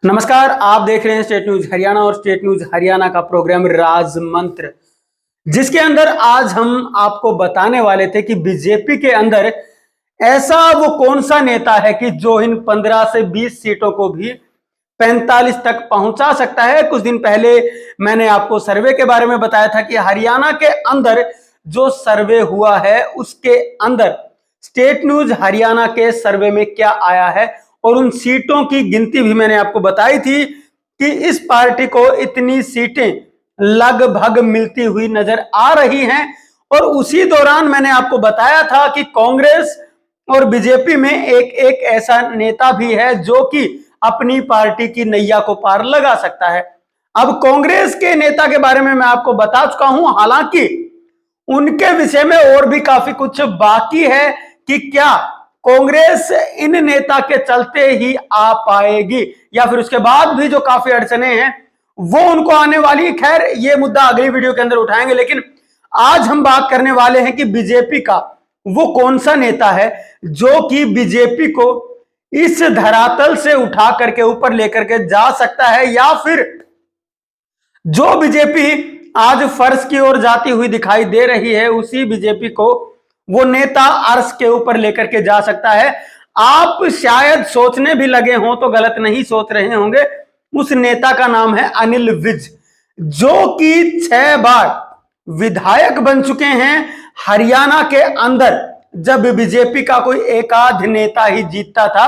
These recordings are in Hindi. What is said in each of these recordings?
नमस्कार, आप देख रहे हैं स्टेट न्यूज हरियाणा और स्टेट न्यूज हरियाणा का प्रोग्राम राज मंत्र, जिसके अंदर आज हम आपको बताने वाले थे कि बीजेपी के अंदर ऐसा वो कौन सा नेता है कि जो इन 15 से 20 सीटों को भी 45 तक पहुंचा सकता है। कुछ दिन पहले मैंने आपको सर्वे के बारे में बताया था कि हरियाणा के अंदर जो सर्वे हुआ है उसके अंदर स्टेट न्यूज हरियाणा के सर्वे में क्या आया है और उन सीटों की गिनती भी मैंने आपको बताई थी कि इस पार्टी को इतनी सीटें लगभग मिलती हुई नजर आ रही हैं। और उसी दौरान मैंने आपको बताया था कि कांग्रेस और बीजेपी में एक एक ऐसा नेता भी है जो कि अपनी पार्टी की नैया को पार लगा सकता है। अब कांग्रेस के नेता के बारे में मैं आपको बता चुका हूं, हालांकि उनके विषय में और भी काफी कुछ बाकी है कि क्या कांग्रेस इन नेता के चलते ही आ पाएगी या फिर उसके बाद भी जो काफी अड़चने हैं वो उनको आने वाली। खैर, ये मुद्दा अगली वीडियो के अंदर उठाएंगे, लेकिन आज हम बात करने वाले हैं कि बीजेपी का वो कौन सा नेता है जो कि बीजेपी को इस धरातल से उठा करके ऊपर लेकर के जा सकता है, या फिर जो बीजेपी आज फर्श की ओर जाती हुई दिखाई दे रही है उसी बीजेपी को वो नेता अर्श के ऊपर लेकर के जा सकता है। आप शायद सोचने भी लगे हों तो गलत नहीं सोच रहे होंगे। उस नेता का नाम है अनिल विज, जो कि 6 बार विधायक बन चुके हैं हरियाणा के अंदर। जब बीजेपी का कोई एक आध नेता ही जीतता था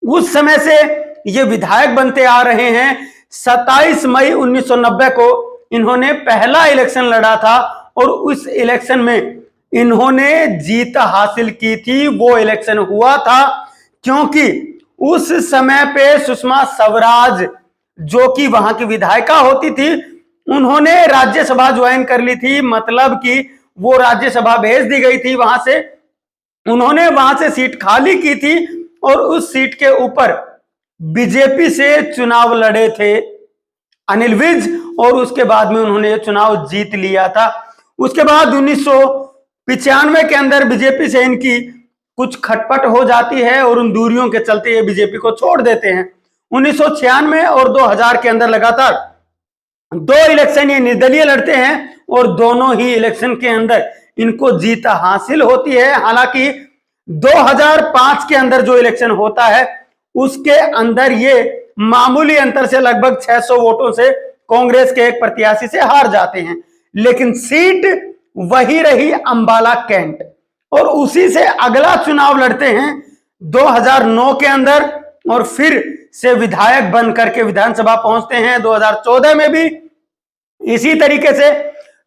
उस समय से ये विधायक बनते आ रहे हैं। 27 मई 1990 को इन्होंने पहला इलेक्शन लड़ा था और उस इलेक्शन में इन्होंने जीत हासिल की थी। वो इलेक्शन हुआ था क्योंकि उस समय पे सुषमा स्वराज जो कि वहां की विधायिका होती थी, उन्होंने राज्यसभा ज्वाइन कर ली थी, मतलब कि वो राज्यसभा भेज दी गई थी वहां से। उन्होंने वहां से सीट खाली की थी और उस सीट के ऊपर बीजेपी से चुनाव लड़े थे अनिल विज, और उसके बाद में उन्होंने चुनाव जीत लिया था। उसके बाद 1995 के अंदर बीजेपी से इनकी कुछ खटपट हो जाती है और उन दूरियों के चलते ये बीजेपी को छोड़ देते हैं। 1996 और 2000 के अंदर लगातार 2 इलेक्शन ये निर्दलीय लड़ते हैं और दोनों ही इलेक्शन के अंदर इनको जीत हासिल होती है। हालांकि 2005 के अंदर जो इलेक्शन होता है उसके अंदर ये मामूली अंतर से लगभग 600 वोटों से कांग्रेस के एक प्रत्याशी से हार जाते हैं, लेकिन सीट वही रही अंबाला कैंट। और उसी से अगला चुनाव लड़ते हैं 2009 के अंदर और फिर से विधायक बन करके विधानसभा पहुंचते हैं। 2014 में भी इसी तरीके से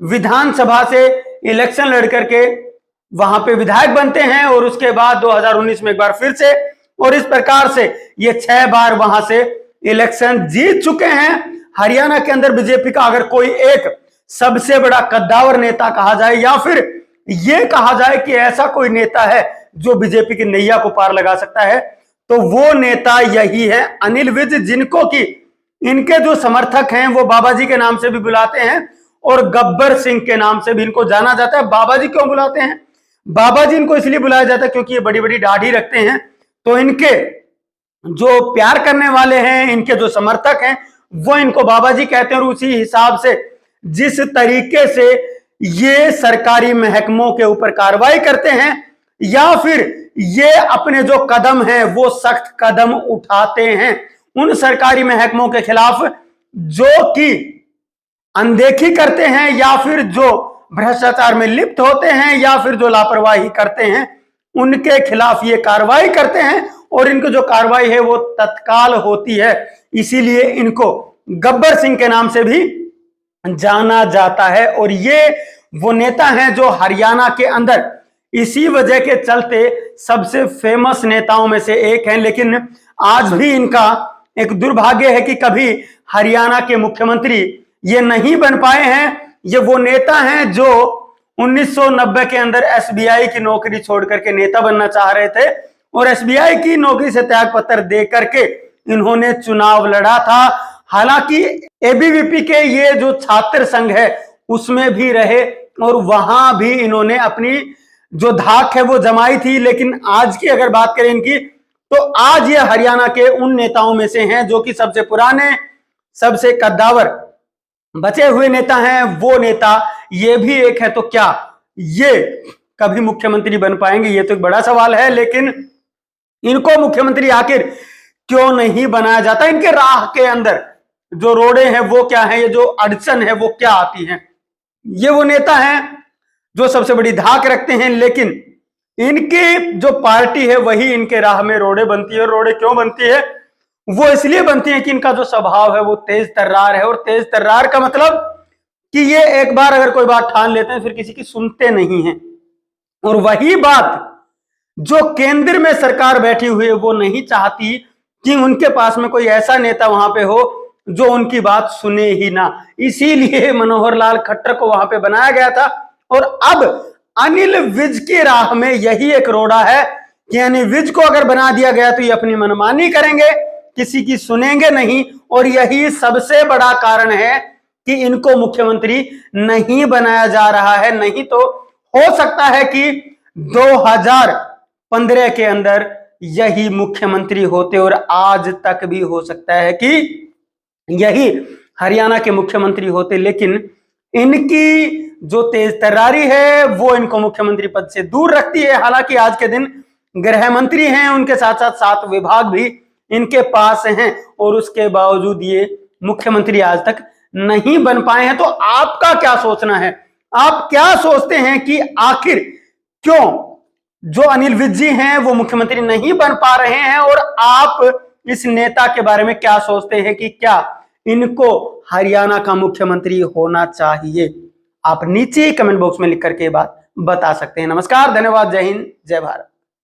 विधानसभा से इलेक्शन लड़ करके वहां पे विधायक बनते हैं और उसके बाद 2019 में एक बार फिर से, और इस प्रकार से ये 6 बार वहां से इलेक्शन जीत चुके हैं। हरियाणा के अंदर बीजेपी का अगर कोई एक सबसे बड़ा कद्दावर नेता कहा जाए या फिर यह कहा जाए कि ऐसा कोई नेता है जो बीजेपी की नैया को पार लगा सकता है, तो वो नेता यही है अनिल विज, जिनको कि इनके जो समर्थक हैं वो बाबा जी के नाम से भी बुलाते हैं और गब्बर सिंह के नाम से भी इनको जाना जाता है। बाबा जी क्यों बुलाते हैं? बाबा जी इनको इसलिए बुलाया जाता है क्योंकि ये बड़ी बड़ी दाढ़ी रखते हैं, तो इनके जो प्यार करने वाले हैं, इनके जो समर्थक हैं, वो इनको बाबा जी कहते हैं। और उसी हिसाब से जिस तरीके से ये सरकारी महकमों के ऊपर कार्रवाई करते हैं या फिर ये अपने जो कदम हैं वो सख्त कदम उठाते हैं उन सरकारी महकमों के खिलाफ जो कि अनदेखी करते हैं या फिर जो भ्रष्टाचार में लिप्त होते हैं या फिर जो लापरवाही करते हैं, उनके खिलाफ ये कार्रवाई करते हैं और इनको जो कार्रवाई है वो तत्काल होती है। इसीलिए इनको गब्बर सिंह के नाम से भी जाना जाता है और ये वो नेता हैं जो हरियाणा के अंदर इसी वजह के चलते सबसे फेमस नेताओं में से एक हैं। लेकिन आज भी इनका एक दुर्भाग्य है कि कभी हरियाणा के मुख्यमंत्री ये नहीं बन पाए हैं। ये वो नेता हैं जो 1990 के अंदर एसबीआई की नौकरी छोड़ करके नेता बनना चाह रहे थे और एसबीआई की नौकरी से त्याग पत्र दे करके इन्होंने चुनाव लड़ा था। हालांकि एबीवीपी के ये जो छात्र संघ है उसमें भी रहे और वहां भी इन्होंने अपनी जो धाक है वो जमाई थी। लेकिन आज की अगर बात करें इनकी, तो आज ये हरियाणा के उन नेताओं में से हैं जो कि सबसे पुराने, सबसे कद्दावर बचे हुए नेता हैं। वो नेता ये भी एक है, तो क्या ये कभी मुख्यमंत्री बन पाएंगे? ये तो एक बड़ा सवाल है। लेकिन इनको मुख्यमंत्री आखिर क्यों नहीं बनाया जाता? इनके राह के अंदर जो रोड़े हैं वो क्या है, ये जो अड़चन है वो क्या आती है? ये वो नेता हैं जो सबसे बड़ी धाक रखते हैं, लेकिन इनकी जो पार्टी है वही इनके राह में रोड़े बनती है। रोड़े क्यों बनती है? वो इसलिए बनती है कि इनका जो स्वभाव है वो तेज तर्रार है। और तेज तर्रार का मतलब कि ये एक बार अगर कोई बात ठान लेते हैं फिर किसी की सुनते नहीं हैं। और वही बात जो केंद्र में सरकार बैठी हुई है वो नहीं चाहती कि उनके पास में कोई ऐसा नेता वहां पे हो जो उनकी बात सुने ही ना। इसीलिए मनोहर लाल खट्टर को वहां पे बनाया गया था। और अब अनिल विज की राह में यही एक रोड़ा है कि अनिल विज को अगर बना दिया गया तो ये अपनी मनमानी करेंगे, किसी की सुनेंगे नहीं। और यही सबसे बड़ा कारण है कि इनको मुख्यमंत्री नहीं बनाया जा रहा है। नहीं तो हो सकता है कि 2015 के अंदर यही मुख्यमंत्री होते और आज तक भी हो सकता है कि यही हरियाणा के मुख्यमंत्री होते। लेकिन इनकी जो तेज तर्रारी है वो इनको मुख्यमंत्री पद से दूर रखती है। हालांकि आज के दिन गृह मंत्री हैं, उनके साथ साथ 7 विभाग भी इनके पास हैं और उसके बावजूद ये मुख्यमंत्री आज तक नहीं बन पाए हैं। तो आपका क्या सोचना है? आप क्या सोचते हैं कि आखिर क्यों जो अनिल विज जी हैं वो मुख्यमंत्री नहीं बन पा रहे हैं? और आप इस नेता के बारे में क्या सोचते हैं कि क्या इनको हरियाणा का मुख्यमंत्री होना चाहिए? आप नीचे कमेंट बॉक्स में लिख करके बात बता सकते हैं। नमस्कार, धन्यवाद, जय हिंद, जय भारत।